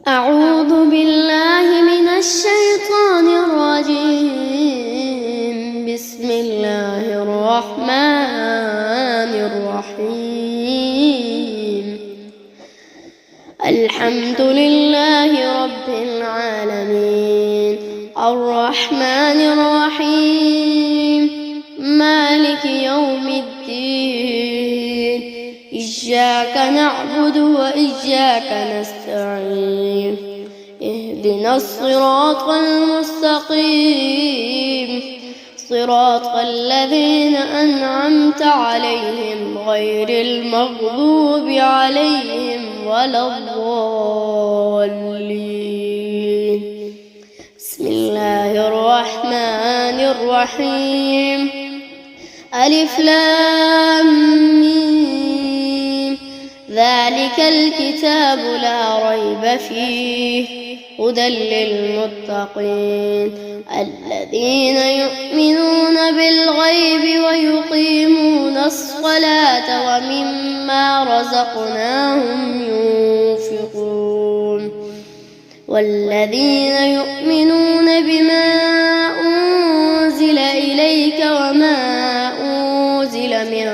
أعوذ بالله من الشيطان الرجيم. بسم الله الرحمن الرحيم. الحمد لله رب العالمين، الرحمن الرحيم، مالك يوم الدين. إياك نعبد وإياك نستعين. اهدنا الصراط المستقيم، صراط الذين أنعمت عليهم غير المغضوب عليهم ولا الضالين. بسم الله الرحمن الرحيم. ألف لام ميم. ذلك الكتاب لا ريب فيه هدى للمتقين الذين يؤمنون بالغيب ويقيمون الصلاة ومما رزقناهم ينفقون والذين يؤمنون بما أنزل إليك وما أنزل من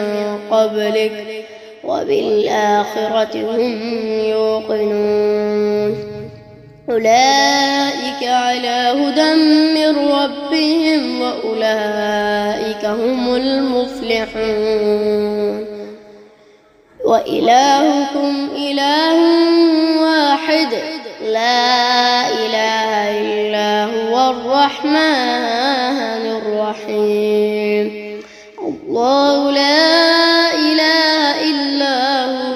قبلك وبالآخرة هم يوقنون. أولئك على هدى من ربهم وأولئك هم المفلحون. وإلهكم إله واحد لا إله إلا هو الرحمن الرحيم. الله لا إله إلا هو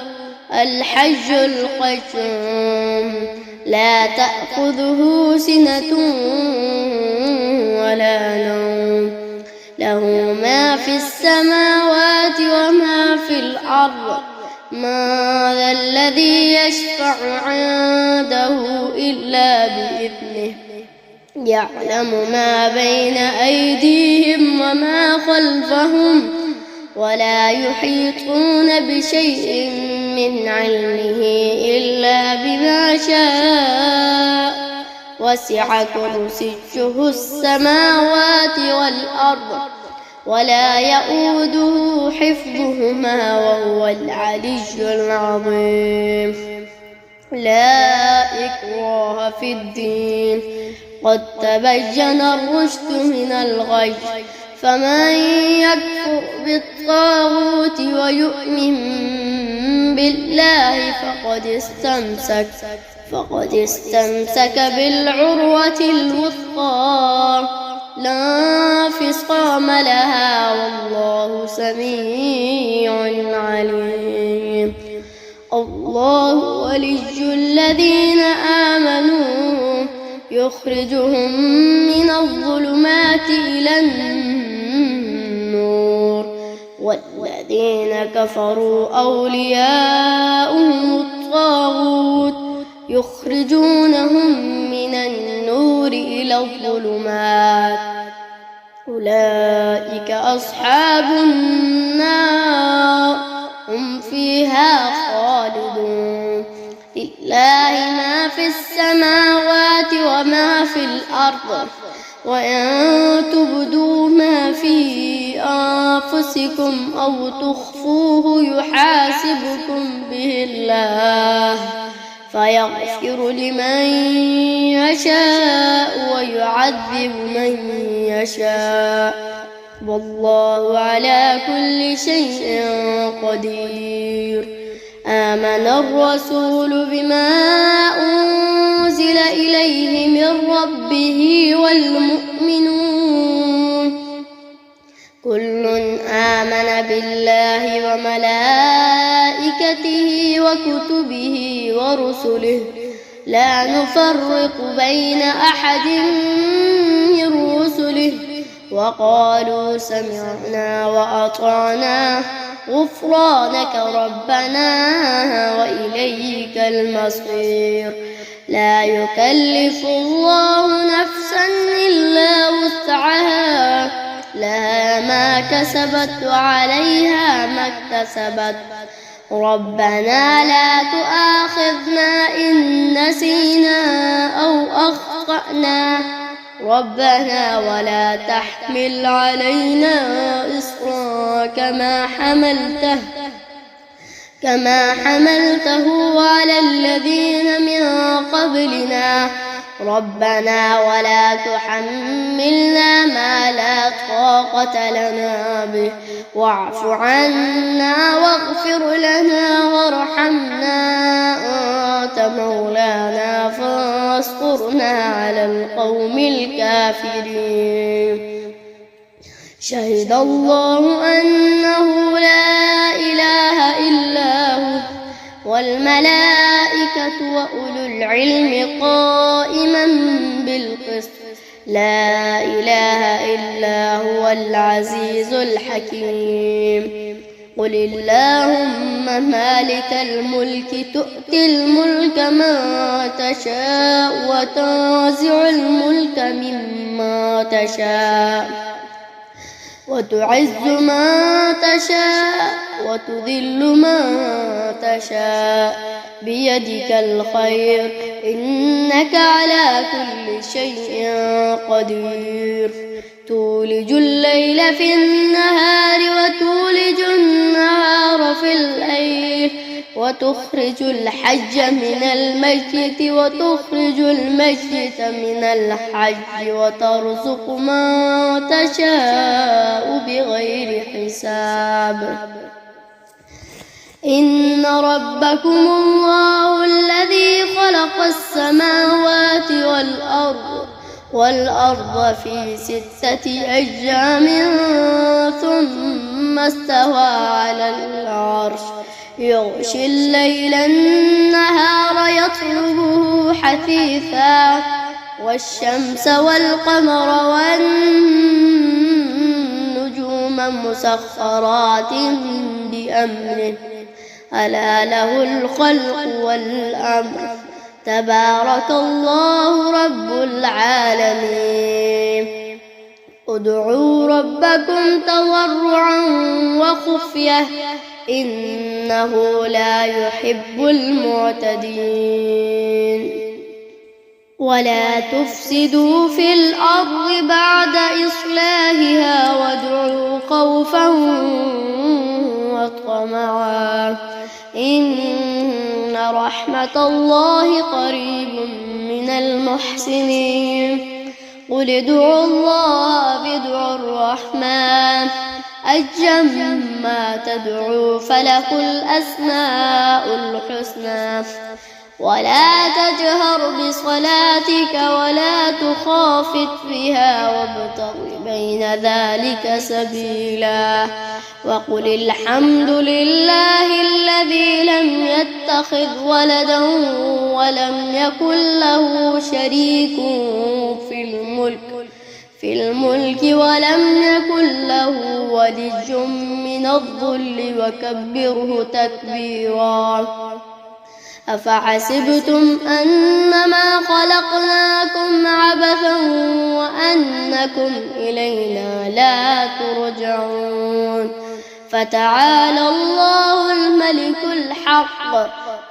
الحي القيوم لا تأخذه سنة ولا نوم له ما في السماوات وما في الأرض. ما ذا الذي يشفع عنده إلا بإذنه يعلم ما بين أيديهم وما خلفهم ولا يحيطون بشيء من علمه إلا بما شاء. وسع كرسيه السماوات والأرض ولا يؤوده حفظهما وهو العلي العظيم. لا إكراه في الدين قد تبين الرشد من الغي. فمن يكفر بالطاغوت ويؤمن بالله فقد استمسك بالعروة الوثقى لا انفصام لها والله سميع عليم. الله ولي الذين آمنوا يخرجهم من الظلمات إلى النور والذين كفروا أولياؤهم الطاغوت يخرجونهم من النور إلى الظلمات. أولئك أصحاب النار هم فيها خالدون. لله ما في السماوات وما في الأرض وإن تبدوا ما في أنفسكم أو تخفوه يحاسبكم به الله فيغفر لمن يشاء ويعذب من يشاء والله على كل شيء قدير. آمن الرسول بما أنزل إليه من ربه والمؤمنون كل آمن بالله وملائكته وكتبه ورسله لا نفرق بين أحد من رسله وقالوا سمعنا وأطعنا غفرانك ربنا وإليك المصير. لا يكلف الله نفسا إلا وسعها لها ما كسبت وعليها ما اكتسبت ربنا لا تؤاخذنا إن نسينا أو أخطأنا ربنا ولا تحمل علينا إصرا كما حملته على الذين من قبلنا ربنا ولا تحملنا ما لا طاقة لنا به واعف عنا واغفر لنا وارحمنا أنت مولانا فانصرنا على القوم الكافرين شهد الله أنه لا إله إلا هو والملائكة وأولو العلم قائما بالقسط لا إله إلا هو العزيز الحكيم قل اللهم مالك الملك تؤتي الملك من تشاء وتنزع الملك ممن تشاء وتعز من تشاء وتذل من تشاء بيدك الخير إنك على كل شيء قدير تولج الليل في النهار وتولج النهار في الليل وتخرج الحج من الميت وتخرج الميت من الحج وترزق من تشاء بغير حساب إن ربكم الله الذي خلق السماوات والأرض في 6 أيام ثم استوى على العرش يغشي الليل النهار يطلبه حثيثا والشمس والقمر والنجوم مسخرات بأمره ألا له الخلق والأمر تبارك الله رب العالمين ادعوا ربكم تضرعا وخفية إنه لا يحب المعتدين ولا تفسدوا في الأرض بعد إصلاحها وادعوا خوفا وطمعا إن رحمة الله قريب من المحسنين قل ادعوا الله ادعوا الرحمن أيما تدعوا فله الأسماء الحسنى ولا تجهر بصلاتك ولا تخافت بها وابتغ بين ذلك سبيلا وقل الحمد لله الذي لم يتخذ ولدا ولم يكن له شريك في الملك ولم يكن له ولي من الذل وكبره تكبيرا أفحسبتم أنما خلقناكم عبثا وأنكم إلينا لا ترجعون فتعالى الله الملك الحق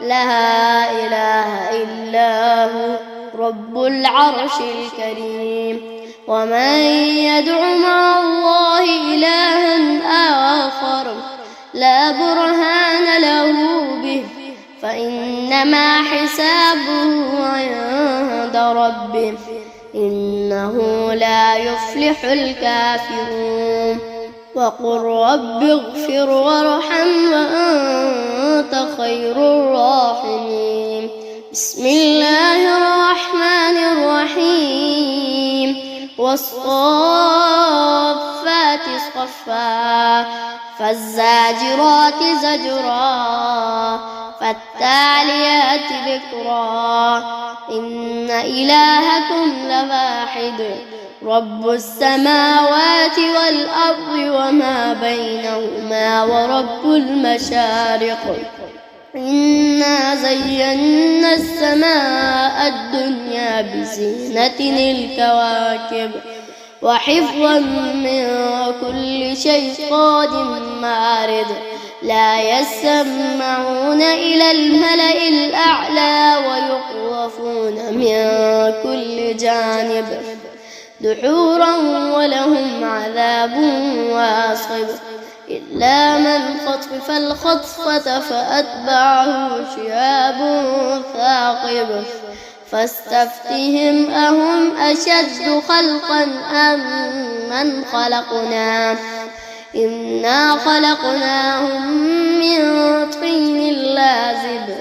لا إله إلا هو رب العرش الكريم ومن يدع مع الله إلها آخر لا برهان له به فإنما حسابه عند ربه إنه لا يفلح الكافرون وقل رب اغفر وارحم وأنت خير الراحمين بسم الله الرحمن الرحيم والصافات صفا فالزاجرات زجرا فالتاليات ذكرا إن إلهكم لواحد رب السماوات والأرض وما بينهما ورب المشارق إنا زينا السماء الدنيا بزينة الكواكب وحفظا من كل شيطان مارد لا يسمعون إلى الملأ الأعلى ويخوفون من كل جانب دحورا ولهم عذاب واصب إلا من خطف الخطفة فأتبعه شهاب ثاقب فاستفتهم أهم أشد خلقا أم من خلقنا إنا خلقناهم من طين لازب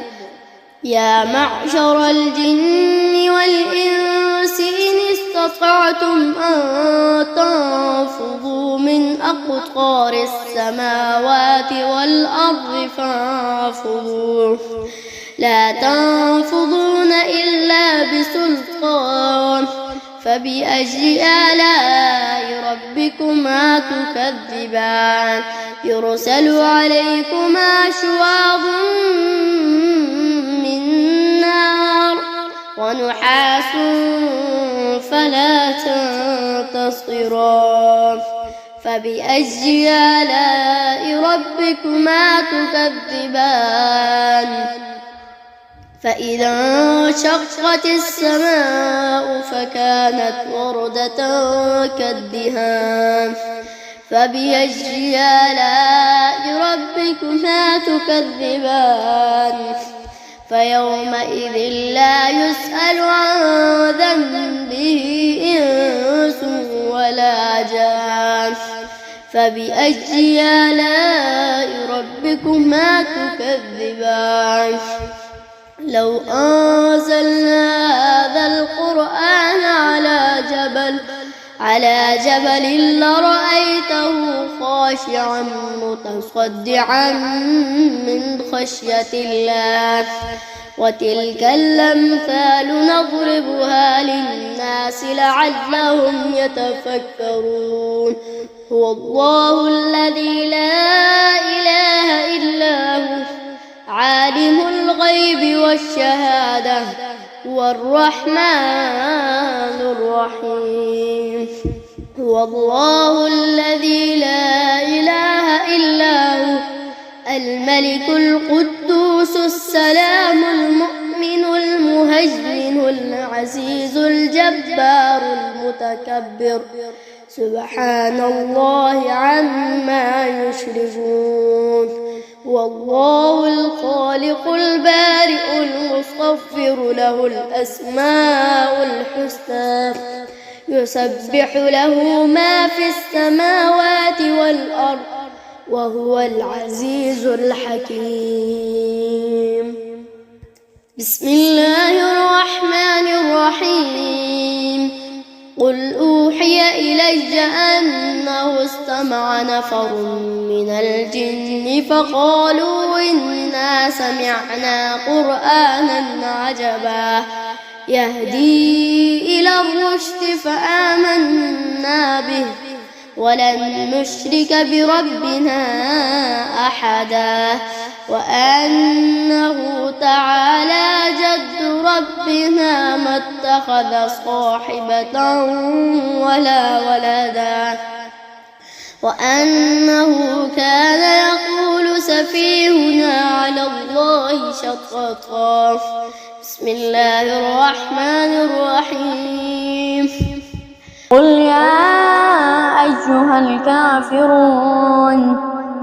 يا معشر الجن والإنس إن استطعتم أن تنفذوا من أقطار السماوات والأرض فانفذوا لا تنفذون إلا بسلطان فبأي آلاء ربكما تكذبان يرسل عليكما شواظ من نار ونحاس فلا تنتصران فبأي آلاء ربكما تكذبان فإذا انشقت السماء فكانت وردة كالدهان فبأي آلاء ربكما تكذبان فيومئذ لا يسأل عن ذنبه إنس ولا جان فبأي آلاء ربكما تكذبان لو أنزلنا هذا القرآن على جبل لرأيته خاشعا متصدعا من خشية الله وتلك الأمثال نضربها للناس لعلهم يتفكرون هو الله الذي لا إله إلا هو عالم الغيب والشهادة هو الرحمن الرحيم هو الله الذي لا إله إلا هو الملك القدوس السلام المؤمن المهيمن العزيز الجبار المتكبر سبحان الله عما يشركون والله الخالق البارئ المصور له الأسماء الحسنى يسبح له ما في السماوات والأرض وهو العزيز الحكيم بسم الله الرحمن الرحيم قل أوحي إلي أنه استمع نفر من الجن فقالوا إنا سمعنا قرآنا عجبا يهدي إلى الرشد فآمنا به ولن نشرك بربنا أحدا وأنه تعالى جد ربنا ما اتخذ صاحبة ولا ولدا وأنه كان يقول سفيهنا على الله شططا بسم الله الرحمن الرحيم قل يا أيها الكافرون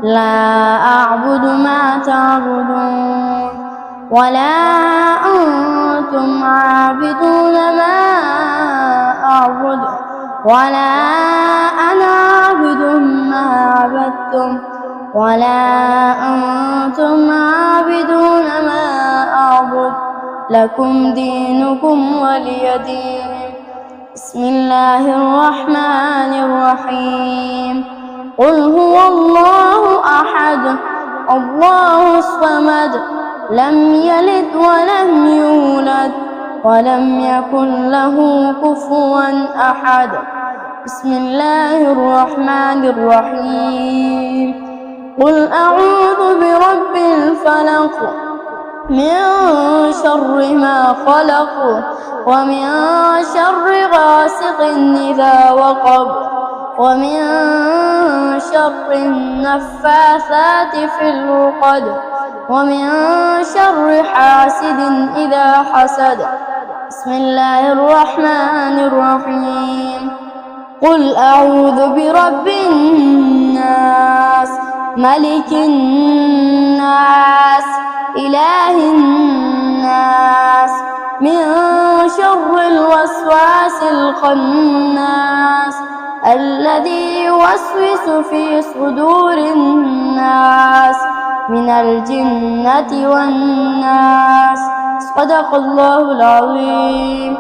لا أعبد ما تعبدون ولا أنتم عابدون ما أعبد ولا أنا عابد ما عبدتم ولا أنتم عابدون ما أعبد لكم دينكم ولي دين بسم الله الرحمن الرحيم قل هو الله أحد الله الصمد لم يلد ولم يولد ولم يكن له كفوا أحد بسم الله الرحمن الرحيم قل أعوذ برب الفلق من شر ما خلق ومن شر غاسق إذا وقب ومن شر النفاثات في العقد ومن شر حاسد إذا حسد. بسم الله الرحمن الرحيم. قل أعوذ برب الناس ملك الناس إله الناس من شر الوسواس الخناس الذي يوسوس في صدور الناس من الجنة والناس. صدق الله العظيم.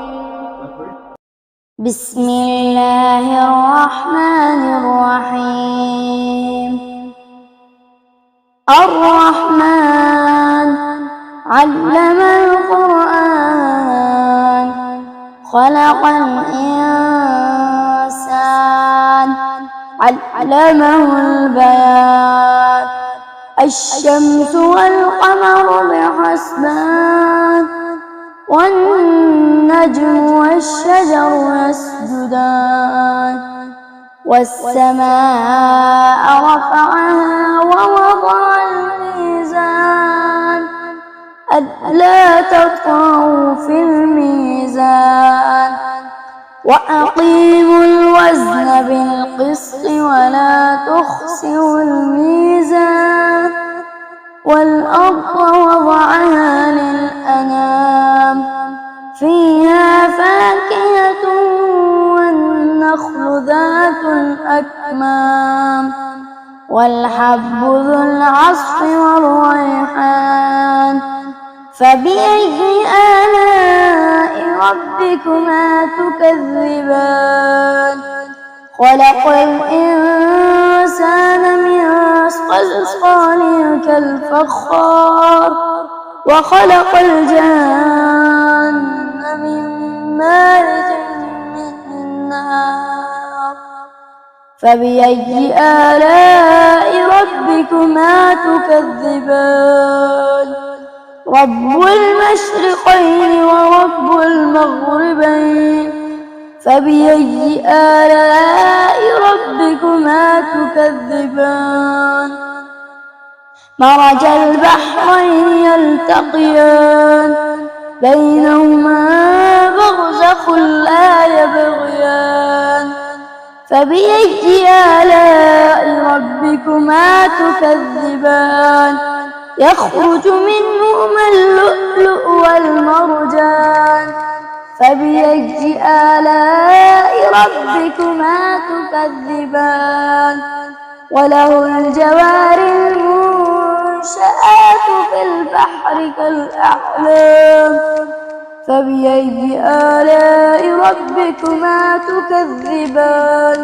بسم الله الرحمن الرحيم. الرحمن علم القرآن خلق الإنسان علمه البيان. الشمس والقمر بحسبان والنجم والشجر يسجدان. والسماء رفعها ووضع الميزان ألا تطغوا في الميزان وأقيموا الوزن بالقسط ولا تخسروا الميزان. والأرض وضعها للأنام فيها فاكهة والنخل ذات الأكمام والحب ذو العصف والريحان. فبأي آلاء ربكما تكذبان. خلق الإنسان من صلصال كالفخار وخلق الجن من مارج من نار. فبأي آلاء ربكما تكذبان. رب المشرقين ورب المغربين. فبأي آلاء ربكما تكذبان. مرج البحرين يلتقيان بينهما برزخ لا يبغيان. فبأي آلاء ربكما تكذبان. يخرج منهما اللؤلؤ والمرجان. فبأي آلاء ربكما تكذبان. وله الجوار المنشآت في البحر كالأعلام. فبأي آلاء ربكما تكذبان.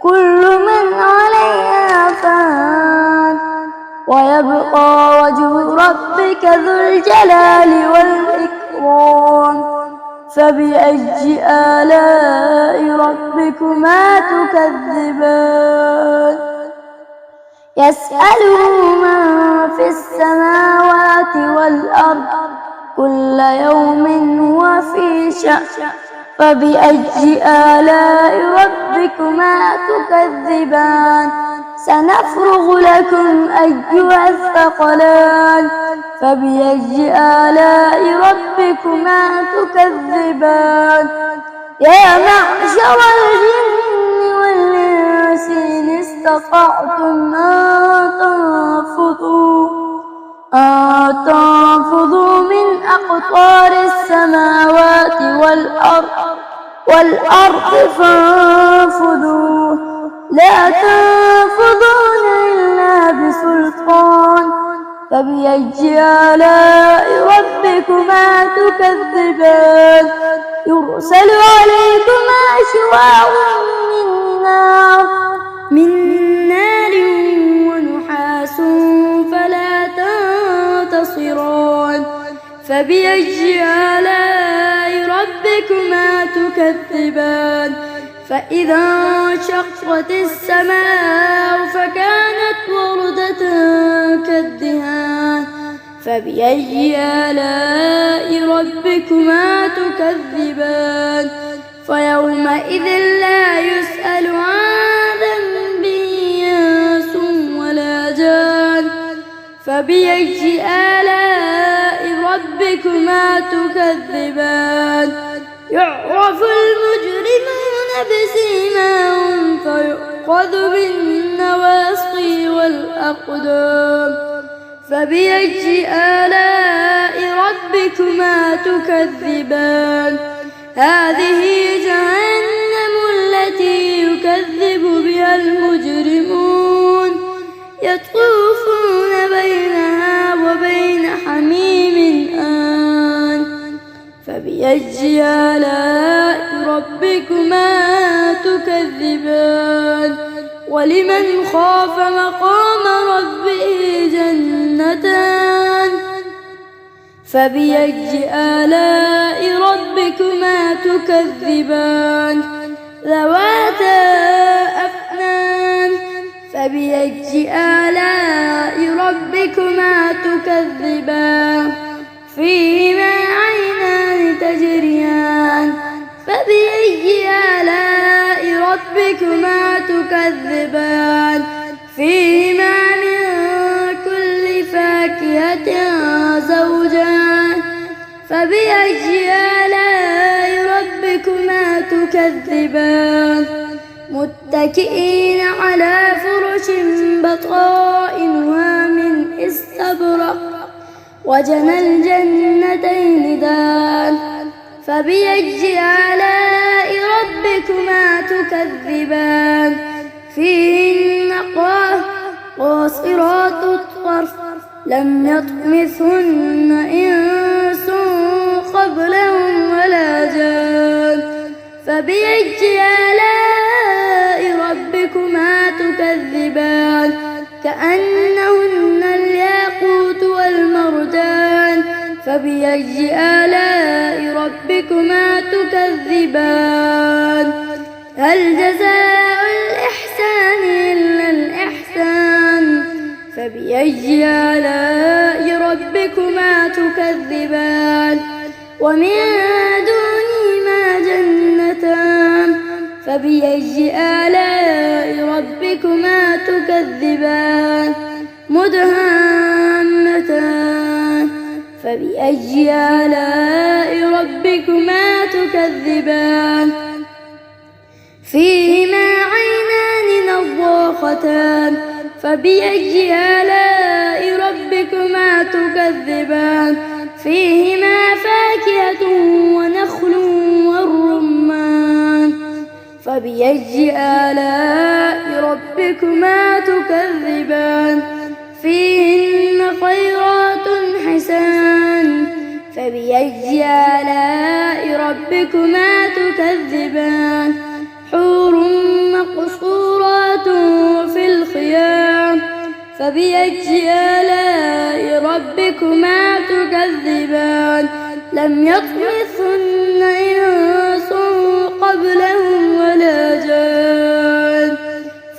كل من عليها فان ويبقى وجه ربك ذو الجلال والإكرام. فبأي آلاء ربكما تكذبان. يسأله من في السماوات والأرض كل يوم هو في شأن. فبأي آلاء ربكما تكذبان. سنفرغ لكم أيها الثقلان. فبأي آلاء ربكما تكذبان. يا معشر الجن والإنس إن استطعتم أن تنفذوا من أقطار السماوات والأرض فانفذوا لا تنفذون إلا بسلطان. فبأي آلاء ربكما تكذبان. يرسل عليكما شواظ من نار ونحاس فلا تنتصران. فبأي آلاء ربكما تكذبان. فإذا انشقت السماء فكانت وردة كالدهان. فبأي آلاء ربكما تكذبان. فيومئذ لا يسأل عن فبأي آلاء ربكما تكذبان يعرف المجرمون بسيماهم فيؤخذ بالنواصي والأقدام فبأي آلاء ربكما تكذبان هذه جهنم التي يكذب بها المجرمون يطوفون بينها وبين حميم آن فبأي آلاء ربكما تكذبان ولمن خاف مقام ربه جنتان فبأي آلاء ربكما تكذبان ذواتا أفنان فبأي آلاء ربكما تكذبان فيهما عينان تجريان فبأي آلاء ربكما تكذبان فيهما من كل فاكهة زوجان فبأي آلاء ربكما تكذبان متكئين على فرش بطائنها من استبرق وجنى الجنتين دان فبأي آلاء ربكما تكذبان فيهن قاصرات الطرف لم يطمثهن إنس قبلهم ولا جان فبأي آلاء ربكما تكذبان كأنهن الياقوت والمرجان فبأي آلاء ربكما تكذبان هل جزاء الإحسان إلا الإحسان فبأي آلاء ربكما تكذبان ومن دونهما جنتان فبأي آلاء ربكما تكذبان مدهامتان فبأي آلاء ربكما تكذبان فيهما عينان نضاختان فبأي آلاء ربكما تكذبان فيهما فاكهة ونخل والرمان فبأي آلاء ربكما تكذبان فيهن خيرات حسان فبأي آلاء ربكما تكذبان حور مقصورات في الخيام فبأي آلاء ربكما تكذبان لم يطمثهن إنس قبلهم ولا جان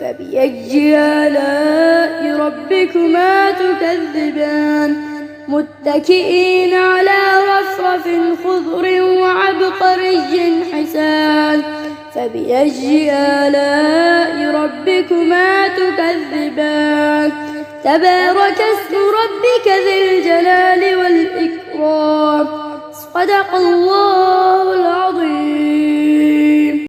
فبأي آلاء ربكما تكذبان متكئين على رفرف خضر وعبقري حسان فبأي آلاء ربكما تكذبان تبارك اسم ربك ذي الجلال والإكرام صدق الله العظيم.